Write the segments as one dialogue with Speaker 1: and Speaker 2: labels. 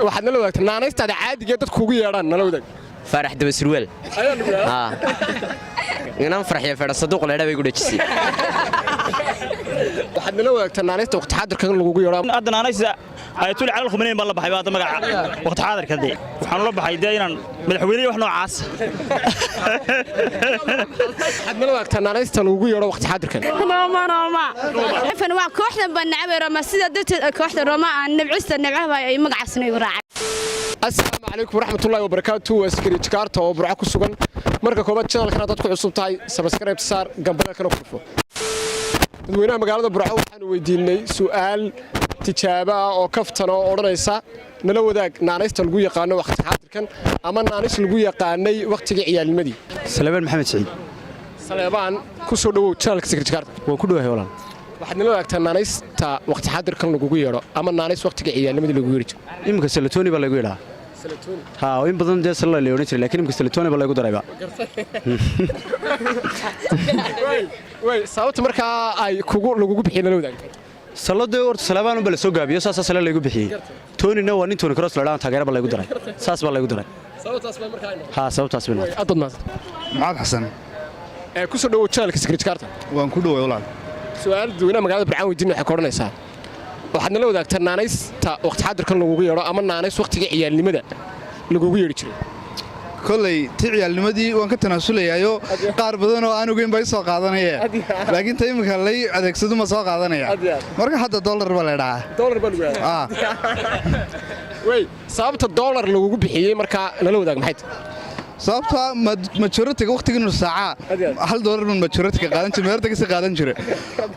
Speaker 1: waxaad nala wadaagtaa naanaystaada caadiga dadku ugu yeedhaan nala wadaag
Speaker 2: farax daba surweel inaan farxiyo fadha saduuq leedha bay ku dhajisay
Speaker 1: waxaad nala wadaagtaa naanaysta waqti xaadirkan lagugu yeedho
Speaker 3: hadda naanaysta ayatul calal khumanayn baan la baxay baad magaca waqti xaadirka dee waxaan la baxay dee inaan madaxweynaha wax noocaas
Speaker 1: waxaad nala wadaagtaa naanaysta lagugu yeedho waqti xaadirkan
Speaker 4: Roma fan waa kooxda banacay Roma sida dadka kooxda Roma aan nabcista nabcaha ay magacaasna igu raacay
Speaker 1: السلام عليكم ورحمة الله وبركاته واسكري جكارتا وبرعاكو سوغن مركا كوباد channel kana dadku cusub tahay subscribe saar gambada kana furfo dadweynaha magaalada Burco waxaan weydiinay su'aal tijaabo oo kaftan oo oranaysa nala wadaag naanaysta lagu yaqaan waqti xaadirkan ama naanays lagu yaqaanay waqtiga ciyaalnimadii
Speaker 5: Salebaan Maxamed Saciid
Speaker 1: Salebaan ku soo dhawow channelka Secret Jakarta
Speaker 5: waa ku dhawahay walaal
Speaker 1: waxaad nala wadaagtaa naanaysta waqti xaadirkan lagu yeero ama naanays waqtiga ciyaalnimadii lagu yeeri jiray
Speaker 5: imka Salatoni baa lagu yeeraa in badan dee sala la oran jiray laakiin imka Salatoni baa lagu darayba
Speaker 1: way sababta markaa ay lagu bixiyay nala wadaagtay
Speaker 5: salada horta Salebaan baa la soo gaabiyo saas sala lagu bixiyay Tonina waa nin Toni Kroos la dhaanta taageero baa lagu daray saas baa lagu daray
Speaker 1: sababtaas baa markaa
Speaker 5: sababtaas baa
Speaker 1: adadnaas
Speaker 6: Maxamed Xasan
Speaker 1: ku soo dhawow channelka Secret Jakarta
Speaker 6: waan ku dhawahay walaal
Speaker 1: su'aal dadweynaha magaalada Burco weydiinay waxa ka oranaysaa waxaad nala wadaagtaa naanaysta waqti xaadirkan lagugu yeero ama naanays waqtiga ciyaalnimada lagugu yeeri jiray
Speaker 6: kolley ciyaalnimadii waan ka tanaasulayaayo qaar badan oo aan ogeyn bay soo qaadanayeen laakiin tay imika lay adeegsado ma soo qaadanaya marka hadda dollar baa la dhaca
Speaker 1: dollar baa lagu yaraa way sababta dollar lagugu bixiyay marka nala wadaag maxay
Speaker 6: sababta majority waqtiga nus saaca $1 min majority qaadan jiray meerta ka qaadan jiray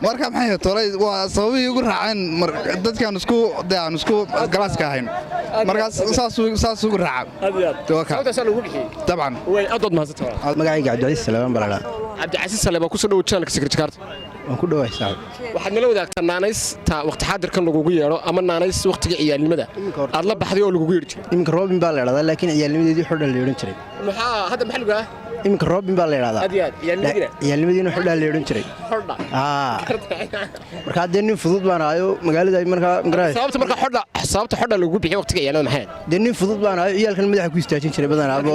Speaker 6: marka maxay tolay waa sababay ugu raaceen dadkan isku galaaska ahayn marka saas ugu raacay
Speaker 1: sababta lagu bixiyay
Speaker 6: طبعا
Speaker 1: way adad mahadsantahay
Speaker 5: magacayga Cabdi Salebaan baa
Speaker 1: Cabdi Salebaan ku soo dhawow channelka Secret Jakarta
Speaker 5: waan ku dhawahay saaxiib
Speaker 1: waxaad nala wadaagtaa naanaysta waqti xaadirkan lagugu yeero ama naanays waqtiga ciyaalnimada aad la baxday oo lagugu yeeri jiray
Speaker 5: imka Robin baa la yiraahdaa laakiin ciyaalnimadeedii xudhan la yeeran jiray
Speaker 1: hadda maxaa lagu yahay
Speaker 5: imka Robin baa la yiraahdaa ciyaalnimadeedii xudhan la yeeran jiray marka hadda nin fudud baan ahayo magaalada markaa
Speaker 1: sababta marka xodha lagu bixiyo waqtiga ciyaalada maxay
Speaker 5: de nin fudud baan ahayo ciyaalkan madaxa ku istaajin jiray badan abo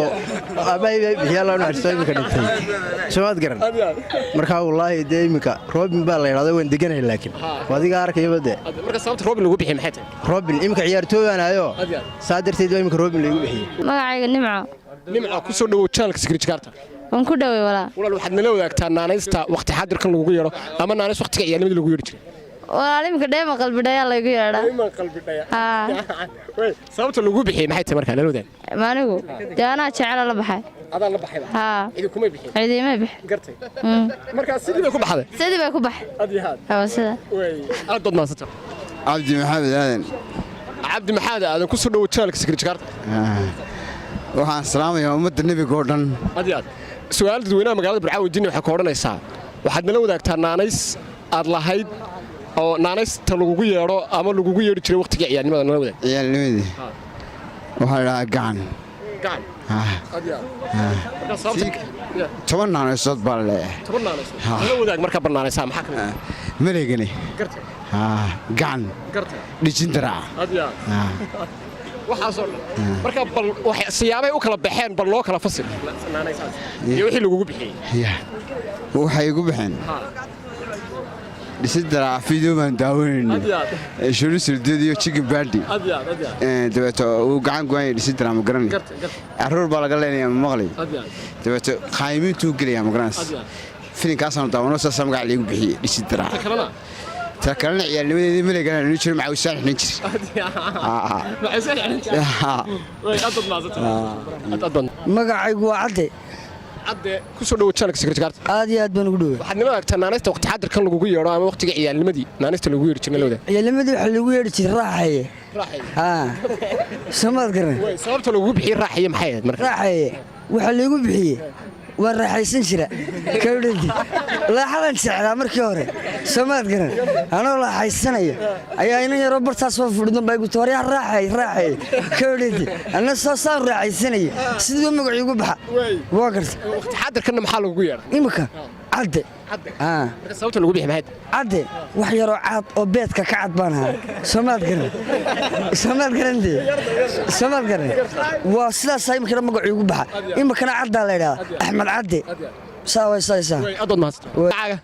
Speaker 5: abay bixiyaa la naarsaday imka dhintay soomaad garan marka wallahi de imka Robin baa la yiraahdaa waan deganahay laakiin wadiga arkay bade
Speaker 1: marka sababta Robin lagu bixiyo maxay tahay
Speaker 5: Robin imka ciyaartooy aan ahayo saadirteed waa imka Robin lagu bixiyay
Speaker 4: magacayga
Speaker 1: nimco ku soo dhawow channelka Secret Jakarta
Speaker 4: waan ku dhaway
Speaker 1: walaal waxaad nala wadaagtaa naanaysta waqti xaadirkan lagu yeero ama naanays waqtiga ciyaalnimadii lagu yeeri jiray
Speaker 4: walaal imka dheema qalbi dhaya lagu yeeraa
Speaker 1: qalbi dhaya way sababta lagu bixiyay maxay tahay marka nala wadaag
Speaker 4: maanigu jaana jecel la baxay
Speaker 1: adaa la baxay idin kuma bixin
Speaker 4: ciidima bix
Speaker 1: gartay marka sidii bay ku baxday
Speaker 4: sida
Speaker 1: way adad mahadsantahay
Speaker 6: Cabdi
Speaker 1: Maxamed aadan ku soo dhawow channelka Secret Jakarta
Speaker 6: waxaan salaamayaa ummadda nabiga oo dhan
Speaker 1: su'aal dadweynaha magaalada Burco weydiinay waxa ka oranaysaa waxaad nala wadaagtaa naanays aad lahayd oo naanaysta lagugu yeero ama lagugu yeeri jiray waqtiga ciyaalnimada nala wadaag
Speaker 6: ciyaalnimadii waxaa la gacan toban naanaysood baa leeyahay
Speaker 1: nala wadaag marka barnaanaysaa maxaa ka mid
Speaker 6: maleegani gacan dhijin daraa
Speaker 1: waxaasoo marka bal siyaabay u kala baxeen bal loo kala fasil iyo wixii lagugu bixiyay
Speaker 6: waxay igu baxeen dhisidara video baan daawanayay shuru sirdeed iyo chicken bandi dabeeto uu gacan go'ay dhisidara ma garanay aroor baa laga leenayaa maqlay dabeeto qaayimiintu galaya ma garanay filinkaas aan daawano saas magac lagu bixiyay dhisidara تكلنا عيال نبي ملقنا نشر مع وسان نجري
Speaker 1: مع وسان نجري أضن
Speaker 7: magacaygu waa
Speaker 1: cadde ku soo dhawow channelka Secret Jakarta
Speaker 7: aad iyo aad baan ugu dhawahay
Speaker 1: waxaad nala wadaagtaa naanaysta waqti xaadirkan lagugu yeero ama waqtiga ciyaalnimadii naanaysta lagu yeeri jiray nala wadaag
Speaker 7: ciyaalnimadii waxa lagu yeeri jiray raaxaye soomaad garan
Speaker 1: sababta lagugu bixiyay raaxaye maxay ahayd marka
Speaker 7: raaxaye waxa lagu bixiyay waan raaxaysan jira kawdhadi laaxadan jeclaa markii hore soomaad garan anoo raaxaysanaya ayaa ina yaro bartaas soo fudhidan bay guto hore raaxay kawdhadi ana soo saan raaxaysanaya sidoo magaciigu baxa waa garta
Speaker 1: waqti xaadirkan maxaa lagu yeeray
Speaker 7: imika cadde
Speaker 1: marka sababta lagu bixi maxay
Speaker 7: cadde wax yaroo caad oo beedka ka cad baan ahaa soomaad garan waa sidaas imikana magacii ugu baxa imikana caddaa la yidhahdaa axmed cadde
Speaker 1: adood mahadsan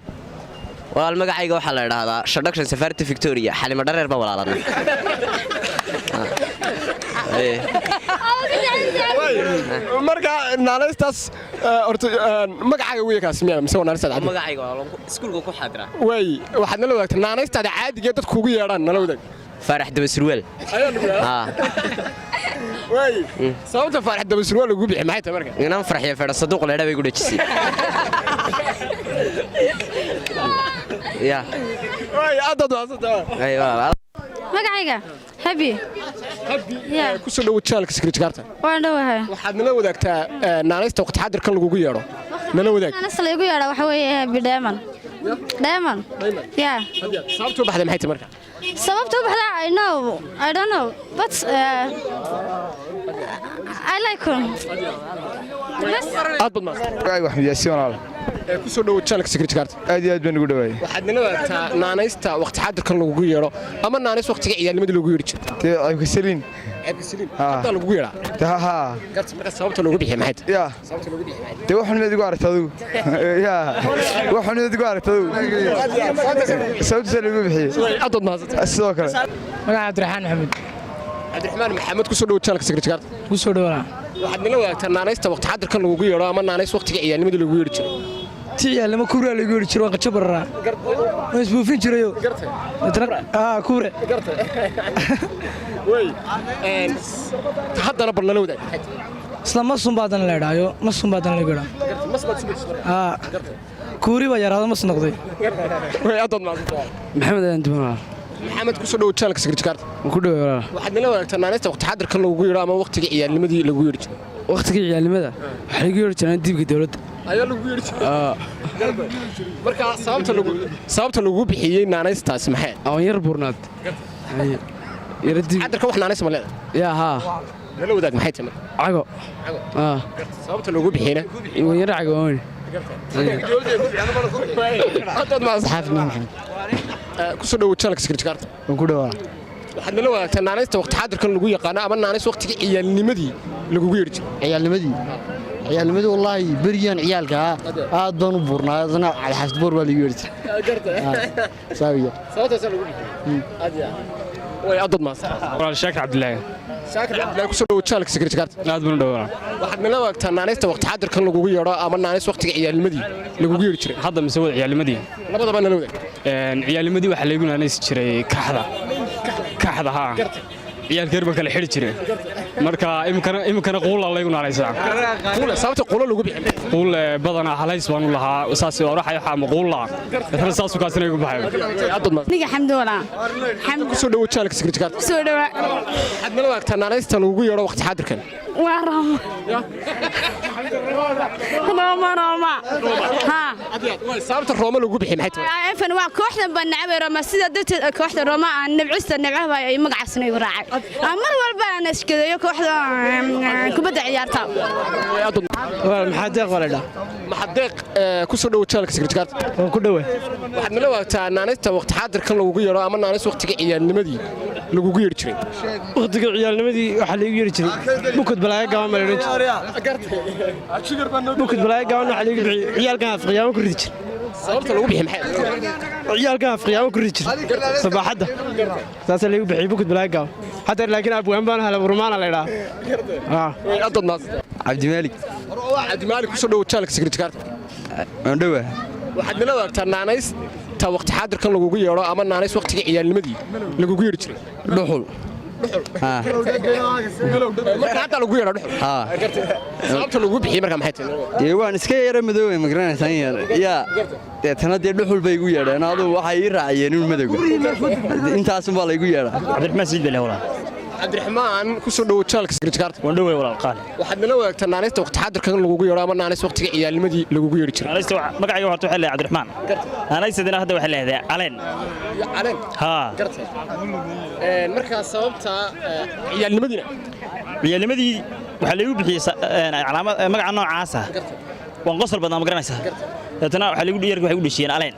Speaker 2: walaal magacayga waxaa la idhaahdaa shadhakshan safaarta victoria xalimo dhareer ba walaalana
Speaker 1: marka naanaystaas horta magacaaga weeykaas miyaa mise naanaystaada caadi
Speaker 2: magacayga waa iskuulka ku xadira
Speaker 1: way waxaad nala wadaagtay naanaystaada caadiga dadku kugu yeedhaan nala wadaag
Speaker 2: faarax daba surweel
Speaker 1: way sababta faarax daba surweel lagu bixi maxay tahay marka
Speaker 2: inaan farxiyo feedha saduuq leedha bay ku dhajisay ya
Speaker 1: way adood mahadsan
Speaker 4: magacayga habi
Speaker 1: ku soo dhawo channelka secret card
Speaker 4: waan dhawahay
Speaker 1: waxaad nala wadaagtaa naanaysta waqti xadirkan lagugu yeedho nala wadaag
Speaker 4: naanaysta lagu yeedho waxa weeye habi diamond ya
Speaker 1: sababtu baxday maxay tahay marka
Speaker 4: sababtu baxday I don't know but I like him
Speaker 1: aad bad mahadsan
Speaker 6: wax miyaasi walaal
Speaker 1: ku soo dhawo channelka secret card
Speaker 6: aad iyo aad baan ugu dhawaayay
Speaker 1: waxaad nala wadaagtaa naanaysta waqti xadirkan lagugu yeedho ama naanays waqtiga ciyaalnimada lagu yeedhi jiray
Speaker 6: ayku saliin
Speaker 1: hadda lagu yeedhaa
Speaker 6: ha
Speaker 1: marka sababta lagu bixi maxay tahay
Speaker 6: ya
Speaker 1: sababta lagu bixi maxay
Speaker 6: de waxan mid igu aragtadu ya waxan mid igu aragtadu sababta lagu bixi
Speaker 1: adood mahadsan
Speaker 6: sidoo kale
Speaker 8: magaca Cabdiraxmaan
Speaker 1: maxamed ku soo dhawo channelka secret card
Speaker 8: ku soo dhawaana
Speaker 1: waxaad nala wadaagtaa naanaysta waqti xadirkan lagugu yeedho ama naanays waqtiga ciyaalnimada lagu yeedhi jiray
Speaker 8: ciyaalnimo kuura lagu yeedhi jiray waan qajo bararaa waan isbuufin jirayo kuure
Speaker 1: way haddana bal nala wadaag
Speaker 8: isla masun baadan la idhaayo masun baadan lagu idhaa kuuri baa yaraado mas noqday
Speaker 1: way adood mahadsan
Speaker 8: maxamed aan dumanaa
Speaker 1: maxamed ku soo dhawo channelka secret card
Speaker 8: ku dhawaay walaal
Speaker 1: waxaad nala wadaagtaa naanaysta waqti xadirkan lagugu yeedho ama waqtiga ciyaalnimadii lagu yeedhi jiray
Speaker 8: waqtiga ciyaalnimada waxa lagu yeedhi jiray dibka dawladda
Speaker 1: ayaa lagu yeedhi jiray marka sababta lagu bixiyey naanaystaas maxay
Speaker 8: aan yar burnaad
Speaker 1: xadirka wax naanays ma leedahay
Speaker 8: yaa haa
Speaker 1: nala wadaag maxay tahay
Speaker 8: cago
Speaker 1: sababta lagu bixiyeyna
Speaker 8: waan yar cagoon
Speaker 1: adood mahadsan ku soo dhawo channelka secret card
Speaker 5: ku dhawaa
Speaker 1: waxaad nala wadaagtaa naanaysta waqti xadirkan lagu yaqaano ama naanays waqtiga ciyaalnimadii lagugu yeedhi jiray
Speaker 5: ciyaalnimadii wallaahi beriyaan ciyaalka aad baan u buurnaa adana alxaafid boor baa lagu yeedhi saawiya
Speaker 1: sababtaas lagu bixiyey way adood mahadsan
Speaker 3: walaal shaakir cabdilaahi
Speaker 1: ku soo dhawo channelka secret card
Speaker 3: aad baan u dhawaana
Speaker 1: waxaad nala wadaagtaa naanaysta waqti xadirkan lagugu yeedho ama naanays waqtiga ciyaalnimadii lagugu yeedhi jiray
Speaker 3: hadda mise wada ciyaalnimadii
Speaker 1: labadaba nala wadaag
Speaker 3: ciyaalnimadii waxaa laygu naanaysi jiray kaxda haa ciyaalkeer baan kala xidhi jiray marka iminkana quulla laygu naanaysaa
Speaker 1: sababta quulo lagu bixin
Speaker 3: quul badanaa halays baan u lahaa saas oraxay waxa ma quulla dadna saas u kaasina igu baxay
Speaker 4: niga xamdoona
Speaker 1: ku soo dhawo channelka secret card
Speaker 4: soo dhawa
Speaker 1: waxaad nala wadaagtaa naanaysta lagugu yeedho waqti xadirkan
Speaker 4: waa Roma ha
Speaker 1: sababta Roma lagu bixi maxay tahay
Speaker 4: afan waa kooxdan baan nacbay Roma sida dadka kooxda Roma aan nabcista nabcaha ay magacaasna igu raacay mar walba aan iskadeeyo kooxda kubadda ciyaarta
Speaker 8: maxadeeq walaal
Speaker 1: maxadeeq ku soo dhawo channelka secret card
Speaker 8: waan ku dhawaay
Speaker 1: waxaad nala wadaagtaa naanaysta waqti xadirkan lagugu yeedho ama naanays waqtiga ciyaalnimadii lagugu yeedhi jiray
Speaker 8: waqtiga ciyaalnimadii waxa lagu yeedhi jiray bukad balaaga gaban ma leeyahay bukad balaaga gaban waxa lagu bixiyay ciyaalkan afqiyaamo ku ridi jiray
Speaker 1: sababta lagu bixi maxay
Speaker 8: ciyaalkan afqiyaamo ku ridi jiray sabaxada saas lagu bixiyay bukad balaaga gaban hadda laakiin abwaan baan hala burmaana la ilaa
Speaker 1: adood naas
Speaker 6: cabdi maalik
Speaker 1: ku soo dhawo channelka secret card
Speaker 6: aan dhawaa
Speaker 1: waxaad nala wadaagtaa naanaysta waqti xadirkan lagugu yeedho ama naanays waqtiga ciyaalnimadii lagugu yeedhi jiray
Speaker 6: dhuxul
Speaker 1: marka hadda lagu yeedho dhuxul sababta lagu bixiyey marka maxay tahay
Speaker 6: waan iska yara madoobay ma garanaysan yaa deetana dee dhuxul bay igu yeedheen aduu waxay ii raaciyeen in madowga intaasun baa laygu yeedhaa
Speaker 3: cabdiraxmaan siid bale walaal
Speaker 1: cabdiraxmaan ku soo dhawo channelka secret card
Speaker 3: waan dhawaay walaal qaali
Speaker 1: waxaad nala wadaagtaa naanaysta waqti xadirkan lagugu yeedho ama naanays waqtiga ciyaalnimadii lagugu yeedhi jiray
Speaker 3: naanaysta magacayga horta waxaa leeyahay cabdiraxmaan naanaystadina hadda waxaa leeyahay caleen haa
Speaker 1: marka sababta ciyaalnimadiina
Speaker 3: waxaa laygu bixiyey calaamad magaca noocaasa waan qosol badnaa ma garanaysaa
Speaker 9: dadna waxa lagu dhiyar waxay u dhishiyeen aleen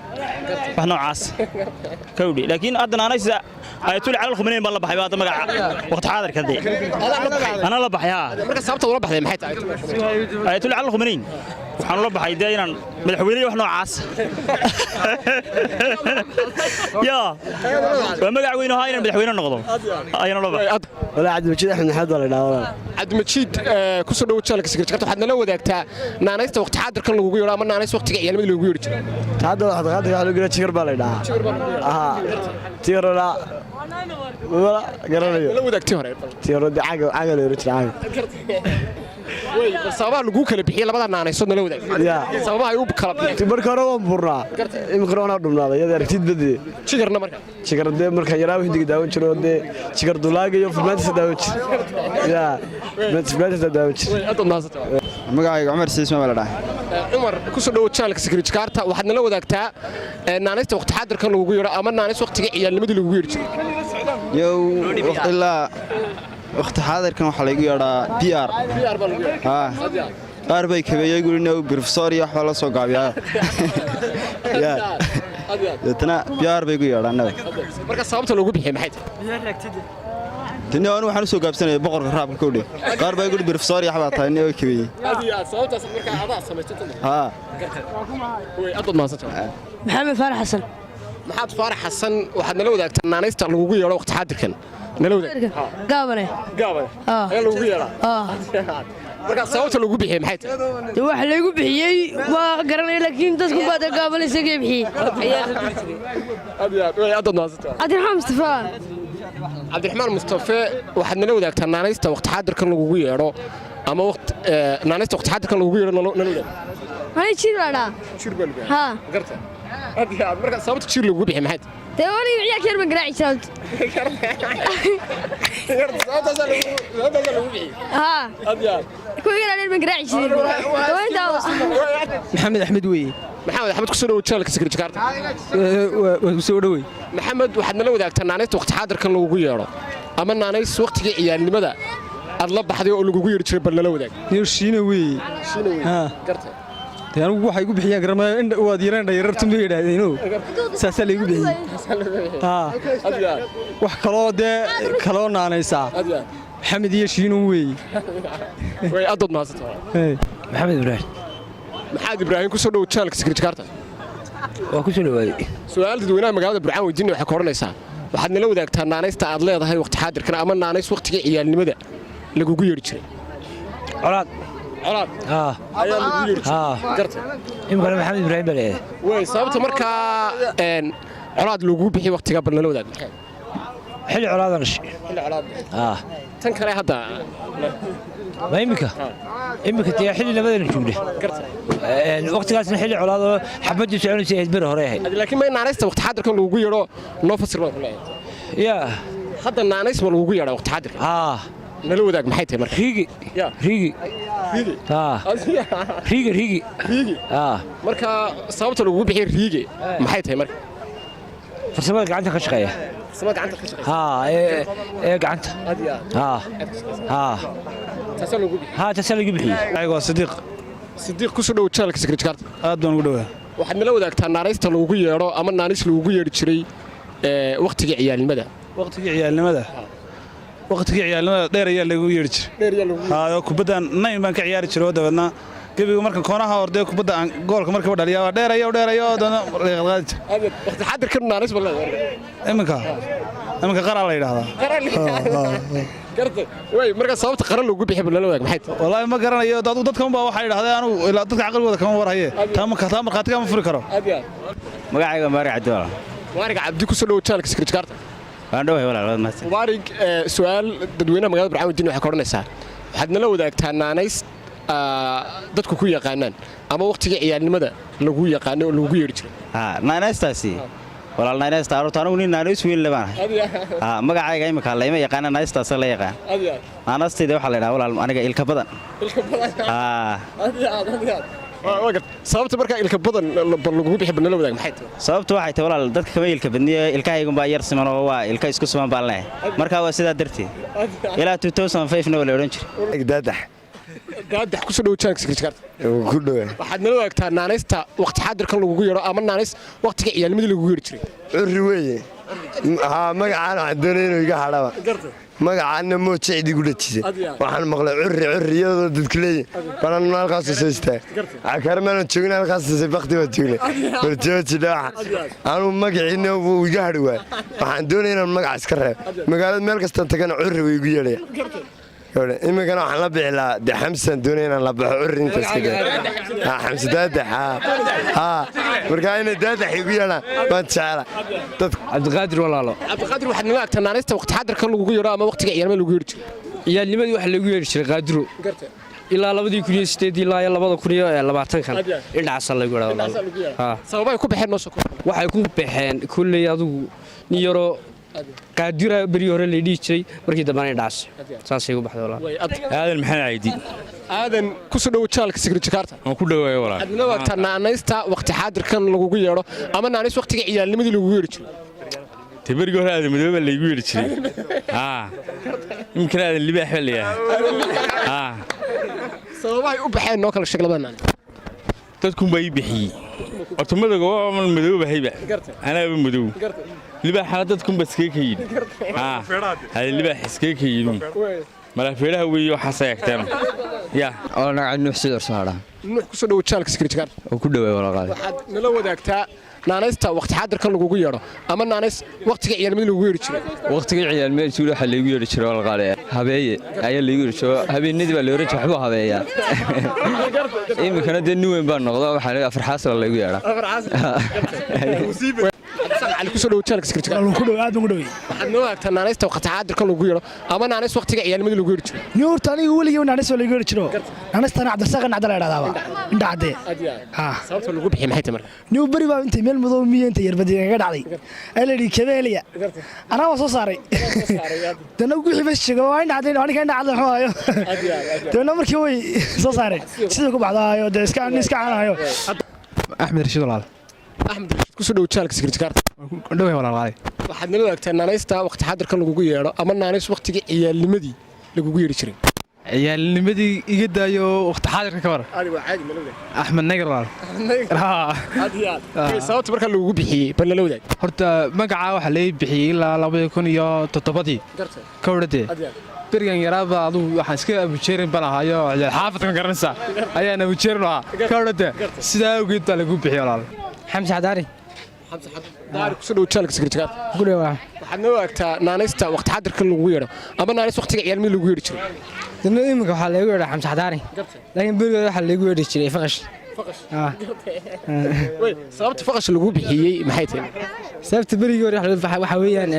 Speaker 9: wax noocaas kawdi laakiin haddana anaysa ayatul calal khumanayn baa la baxay hadda magaca waqti xaadirka hadii ana la baxay
Speaker 1: marka sababta ula baxday maxay tahay
Speaker 9: ayatul calal khumanayn waxaan la baxay inaan madaxweyne wax noocaas ya waa magac weyn oo inaan madaxweyne noqdo ayaan la baxay
Speaker 8: wala Cabdimajid Axmed Maxamed wala dhaawaa
Speaker 1: Cabdimajid ku soo dhaw channelka Secret waxaad nala wadaagtaa naanaysta waqti xaadirkan lagu yeero ama naanaysta waqtiga ciyaalnimada lagu yeero jiray
Speaker 8: hadda waxa lagu yeero jigar baa la dhahaa tiirada wala garanayo
Speaker 1: la wadaagtay hore
Speaker 8: tiirada caaga la yeero jiray
Speaker 1: way sababaha lagu kala bixiyay labada naanaysood nala wadaagtay sababaha ay u kala bixiyay
Speaker 8: marka hore waan burnaa imika roona dhumnaaday iyada aragtid badii
Speaker 1: jigarna marka
Speaker 8: jigarde marka yaraa hindiga daawan jiro de jigar dulaaga iyo filmaanta daawan jiro ya filmaanta daawan jiro
Speaker 1: aad naasata
Speaker 6: magacayga Umar Siisma wala dhahay
Speaker 1: Umar ku soo dhaw channelka Secret Karta waxaad nala wadaagtaa naanaysta waqti xaadirkan lagu yeero ama naanaysta waqtiga ciyaalnimada lagu yeero jiray
Speaker 6: yow ilaa waqti xaadirkan waxa lagu yeeraa PR
Speaker 1: baa lagu yeeraa
Speaker 6: qaar bay kabeeyay gurina professor iyo wax la soo gaabiyaa ya dadna PR bay ku yeeraan
Speaker 1: marka sababta lagu bixiyay maxay tahay
Speaker 6: tani aan waxaan soo gaabsanay boqorka raabka koodhe qaar bay guri professor iyo waxba tahay inay kabeeyay
Speaker 1: sababtaas marka aad samaysatay way aad maasata
Speaker 7: maxamed faarax xasan
Speaker 1: maxaad faarax xasan waxaad nala wadaagtaa naanaysta lagu yeero waqti xaadirkan nala wadaag
Speaker 7: gaabane
Speaker 1: ayaa lagu yeeraa marka sababta lagu bixiyay maxay tahay
Speaker 7: waxa lagu bixiyay waa garanay laakiin dadku baad gaabanaysa ka bixiyay
Speaker 1: aad maasata
Speaker 7: Cabdiraxmaan
Speaker 1: Mustafa waxaad nala wadaagtaa naanaysta waqti xaadirkan lagu yeero ama waqti naanaysta waqti xaadirkan lagu yeero nala wadaag
Speaker 7: hay jirada
Speaker 1: ha garta marka sababta jir lagu bixiyay maxay
Speaker 7: tahay wali ciyaar keer ma garaaci jiray
Speaker 1: sababta lagu bixiyay
Speaker 7: ha ku yaraaneen ma garaaci jiray
Speaker 5: maxamed axmed weeye
Speaker 1: maxamed axmed ku soo dhaw channelka Secret Karta
Speaker 5: waa ku soo dhaway
Speaker 1: maxamed waxaad nala wadaagtaa naanaysta waqti xaadirkan lagu yeero ama naanays waqtiga ciyaalnimada aad la baxday oo lagu yeeri jiray bal nala wadaag
Speaker 5: shiina weeye
Speaker 1: ha garta
Speaker 5: anigu waxay igu bixiyaan garmaa in waad yaraan yarartu ma yiraahdeen saasa la igu bixiyay wax kaloo naanaysa maxamed iyo shiinu weeye
Speaker 1: way aad maasata
Speaker 5: maxamed
Speaker 1: Ibrahim ku soo dhaw channelka Secret Karta
Speaker 5: waa ku soo dhawaay
Speaker 1: su'aal dadweynaha magaalada Burcaan weydiinay waxa ka oranaysaa waxaad nala wadaagtaa naanaysta aad leedahay waqti xaadirkan ama naanays waqtiga ciyaalnimada lagu yeeri jiray
Speaker 5: colaad
Speaker 1: ayaa lagu yeeri jiray garta
Speaker 5: imka maxamed Ibrahim bale
Speaker 1: way sababta marka colaad lagu bixiyay waqtiga bal nala wadaag
Speaker 5: xilli colaadan
Speaker 1: tan kale hadda
Speaker 5: ma imika tii xilli labadana joogde waqtigaasna xilli colaado xabaddu soconaysay ber hore ahayd
Speaker 1: laakiin ma naanaysta waqti xaadirkan lagu yeero noo fasir baan ku leeyahay
Speaker 5: ya
Speaker 1: hadda naanays ma lagu yeero waqti xaadirkan nala wadaag maxay tahay marka
Speaker 5: riigi
Speaker 1: marka sababta lagu bixiyay riigi maxay tahay marka
Speaker 5: farsamada gacanta ka shaqeeya gacanta taasa lagu bixiyay
Speaker 8: waa
Speaker 1: Sidiiq ku soo dhaw channelka Secret Karta
Speaker 8: aad baan ugu dhawaa
Speaker 1: waxaad nala wadaagtaa naanaysta lagu yeero ama naanays lagu yeeri jiray waqtiga ciyaalnimada
Speaker 8: dheer ayaa lagu yeeri jiray kubaddan nayn baan ka ciyaari jiray dabadna gabiga marka koonaha ordee kubadda aan goolka markaba dhaliya waa dheerayo dana qaadi jiray
Speaker 1: waqti xaadirkan naanays bal
Speaker 8: iminka qaraa la yidhaahdaa
Speaker 1: garta way marka sababta qaran lagu bixiyay bal nala wadaag maxay tahay
Speaker 8: wallaahi ma garanayo dadkan baa waxay yidhaahdeen anigu ilaa dadka caqligooda kama warhaye taa markhaati kama furi karo
Speaker 9: magacayga Maarig Cabdi
Speaker 1: Maarig Cabdi ku soo dhaw channelka Secret Karta
Speaker 9: waan dhawahay walaal ma
Speaker 1: Maarig su'aal dadweynaha magaalada Burcaan weydiinay waxa ka oranaysaa waxaad nala wadaagtaa naanays dadku ku yaqaanaan ama waqtiga ciyaalnimada lagu yaqaano oo lagu yeeri jiray
Speaker 9: naanaystaasi walaal naanaysta anigu nin naanays weyn labaan magacayga imika la yaqaan naanaystaas la yaqaan naanaysteeda waxa la yiraahdaa walaal aniga ilka badan
Speaker 1: sababta marka ilka badan lagu bixi banala wadaag maxay tahay
Speaker 9: sababtu waxay tahay walaal dadka kama ilka badniyo ilkahaygu baa yar siman oo waa ilka isku siman baan leeyahay marka waa sidaa darteed ilaa 2005 na wala oran jiray
Speaker 8: igdaadax
Speaker 1: daadax ku soo dhawo channelka Secretary
Speaker 6: ku dhawe
Speaker 1: waxaad nala wadaagtaa naanaysta waqti xaadirkan lagugu yeero ama naanays waqtiga ciyaalnimadii lagugu yeeri jiray
Speaker 6: curri weeye magacaan waxaan doonay inuu iga hadhaba magacaana moo jecdi gu dhajisay waxaan maqlay curri iyadoo dadku leeyihin banan halkaas soo istaag cakarmaan joogin halkaas soo bakti waa joognay warjooji dhaaxa anuu magaciina wuu iga hadhi waay waxaan doonay inaan magac iska reeb magaalada meel kasta tagana curri way igu yeelaya imikana waxaan la bixi lahaa de xamsan doonay inaan la baxo curri intaas ka gaa xamsa daadax markaa inay daadax igu yeelaan waan jecela
Speaker 5: cabdiqaadir walaalo
Speaker 1: cabdiqaadir waxaad nala wadaagtaa naanaysta waqti xaadirkan lagugu yeero ama waqtiga ciyaalnimada lagu yeeri jiray
Speaker 5: ciyaalnimadii waxa lagu yeeri jiray qaadiro ilaa 2008 ilaa 2020kan indhacaas lagu yeeraa
Speaker 1: sababay ku baxeen noo soo
Speaker 5: waxay ku baxeen kulley adigu nin yaro qaadira bari hore la dhigi jiray markii dambana indhacaas saasay ugu baxday walaal
Speaker 8: aadan maxay aydi
Speaker 1: aadan ku soo dhawo channelka Secretary
Speaker 8: aan ku dhaweeyo walaal
Speaker 1: adna waqti naanaysta waqti xaadirkan lagugu yeero ama naanays waqtiga ciyaalnimadii lagugu yeeri jiray
Speaker 8: تبرق هذا مدوبة اللي يقول شيء يمكن هذا اللي بيحفل لي
Speaker 1: سببها يبحين نوكل الشكل بنا
Speaker 8: تكون بيبحي أتمنى جوا من المدوبة هيبة أنا بالمدوب اللي بحالة تكون بس كيكين هذا اللي بحس كيكين ما فيها ويو حساك تام يا
Speaker 5: أنا عن نفسي درسنا
Speaker 1: نروح كسر دو تشالك سكرتير
Speaker 5: وكل دواء ولا غالي
Speaker 1: نلو ذاك naanaysta waqti xaadirkan lagugu yeero ama naanays waqtiga ciyaalnimada lagu yeeri jiray
Speaker 5: waqtiga ciyaalnimada suulo waxa lagu yeeri jiray wal qaale habeeye ayaa lagu yeeri jiray habeenadii baa la oran jiray waxba habeeyaa imikana de nuwen baa noqdo waxa farxaas lagu yeeraa
Speaker 1: على كسر وجهك سكرتير
Speaker 10: لو كدو aad ugu dhaweey
Speaker 1: waxaad noo wadaagtaa naanaysta waqti xaadirkan lagu yeero ama naanays waqtiga ciyaalnimada lagu yeeri jiray
Speaker 10: niyoor tani waliyo naanays lagu yeeri jiro naanaystana cabdisaqan cadal yiraahdaa indha cadde
Speaker 1: sababta lagu bixiyay maxay tamarka
Speaker 10: niyo bari baa inta meel madow miyeenta yarbadiga ka dhacday aladi kabeeliya ana waa soo saaray dana ugu xibashiga waa indha cadde aniga indha cadde xooyo dana markii way soo saaray sidoo ku baxdaayo de iska canayo
Speaker 5: axmed rashid walaal
Speaker 1: axmed rashid ku soo dhaw channelka Secretary
Speaker 5: dhaweey walaal
Speaker 1: waxaad nala wadaagtaa naanaysta waqti xaadirkan lagugu yeero ama naanays waqtiga ciyaalnimadii lagugu yeeri jiray
Speaker 5: ciyaalnimadii iga daayo waqti xaadirka ka war
Speaker 1: ali waa caadi malawda
Speaker 5: axmed nagar walaal
Speaker 1: sababta marka lagugu bixiyay bal nala wadaag
Speaker 5: horta magaca waxa la bixiyay ilaa 2007 ka warade berigan yaraaba adu waxaan iska abujeerin balahayo xaafadkan garanaysa ayaan abujeerin ka warade sidaa awgeed baa lagu bixiyay walaal xamsa xadaari
Speaker 1: daari ku soo dhaw channelka Secretary
Speaker 5: gudawaa
Speaker 1: waxaad noo wadaagtaa naanaysta waqti xaadirkan lagugu yeero ama naanays waqtiga ciyaalnimada lagu yeeri jiray
Speaker 5: dana imika waxa lagu yeeraa xamsa xadaari laakiin beriga waxa lagu yeeri jiray faqash
Speaker 1: way sababta faqash lagu bixiyay maxay tahay
Speaker 5: sababta beriga waxa weeyaan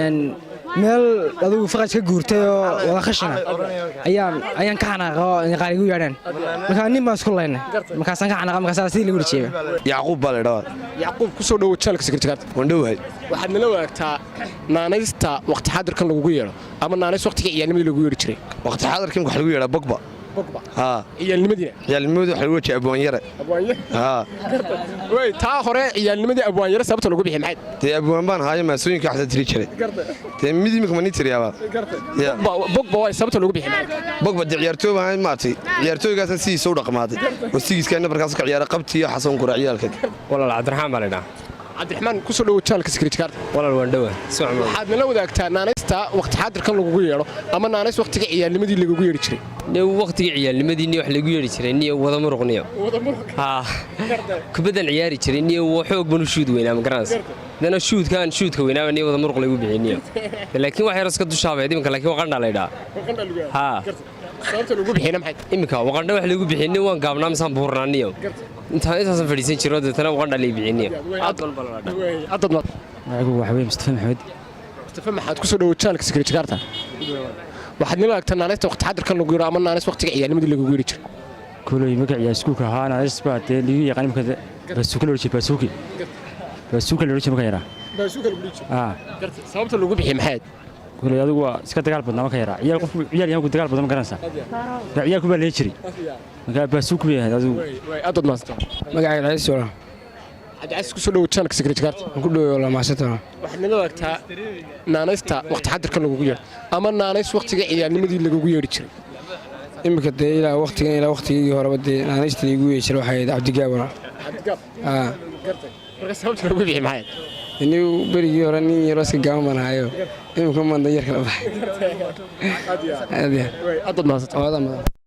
Speaker 5: meel adigu faqash ka guurtay oo wada khashina ayaan ka xanaaqo qaar igu yeedhan marka nin baan isku leeyahay markaas aan ka xanaaqo markaas si lagu rijeeyo
Speaker 6: yacquub baa la dhawaad
Speaker 1: yacquub ku soo dhawo channelka Secretary
Speaker 6: wandhawaay
Speaker 1: waxaad nala wadaagtaa naanaysta waqti xaadirkan lagugu yeero ama naanays waqtiga ciyaalnimada lagu yeeri jiray
Speaker 6: waqti xaadirkan waxa lagu yeeraa bogba
Speaker 1: ciyaalnimadii
Speaker 6: waxa lagu wajaa abwaan yare
Speaker 1: way taa hore ciyaalnimadii abwaan yare sababta lagu bixiyay maxay
Speaker 6: dee abwaan baan haayo maasooyinka xada tiri jiray dee mid imika ma tiriyaaba
Speaker 1: bogba way sababta lagu bixiyay
Speaker 6: bogba ciyaartooy baan maartay ciyaartooygaas si soo dhaqmaaday oo sigiiska nabarkaas ka ciyaara qabti iyo xasan qura ciyaalka
Speaker 5: walaal cabdiraxmaan baa leeyahay
Speaker 1: cabdiraxmaan ku soo dhawo channelka Secretary
Speaker 5: walaal waan dhawa
Speaker 1: waxaad nala wadaagtaa naanaysta waqti xaadirkan lagugu yeero ama naanays waqtiga ciyaalnimadii lagugu yeeri jiray
Speaker 5: waqtiga ciyaalnimadii wax lagu yeeri jiray niyo wada muruqniyo kubadan ciyaari jiray niyo xoog banu shuud weynaa ma garanaysa dana shuudka weynaa niyo wada muruq lagu bixiniyo laakiin wax yar iska dushaabay imika laakiin waqandha leeyahay
Speaker 1: sababta lagu bixiyay maxay
Speaker 5: imika waqandha wax lagu bixiniyo waan gaabnaa misaan buurnaaniyo intaas fadhiisan jiro dadana waqandha la bixiniyo
Speaker 1: adad
Speaker 5: waxa weey Mustafa
Speaker 1: maxaad ku soo dhawo channelka Secretary waxaad nala wadaagtaa naanaysta waqti xaadirkan lagu yeero ama naanays waqtiga ciyaalnimadii lagu yeeri jiray
Speaker 5: kulay magaciisa iskuulka ahaa naanays baa dee ligu yaqaan imka basuuka loo jeedo basuuka loo jeedo yara
Speaker 1: basuuka lagu jeedo sababta lagu bixiyay maxay
Speaker 5: kulay adigu waa iska dagaal badan ma ka yara ciyaal yahay ku dagaal badan ma garanaysa ciyaal ku baa leey jiray marka basuuka yahay adigu
Speaker 1: way adad maasto
Speaker 5: magaciisa ra'iis wala
Speaker 1: عاد ku soo dhawo channelka Secretary
Speaker 5: ku dhawo la maasata
Speaker 1: waxaad nala wadaagtaa naanaysta waqti xaadirkan lagugu yeero ama naanays waqtiga ciyaalnimadii lagugu yeeri jiray
Speaker 5: iminka dee ilaa waqtigii horeba dee naanaysta igu yeeshir waxay ahayd cabdigaabana
Speaker 1: marka sababta lagu bixi maxay
Speaker 5: inuu berigii hore nin yaro iska gaaban baan hayo iminka maanta yar kala baxay
Speaker 1: aad maasata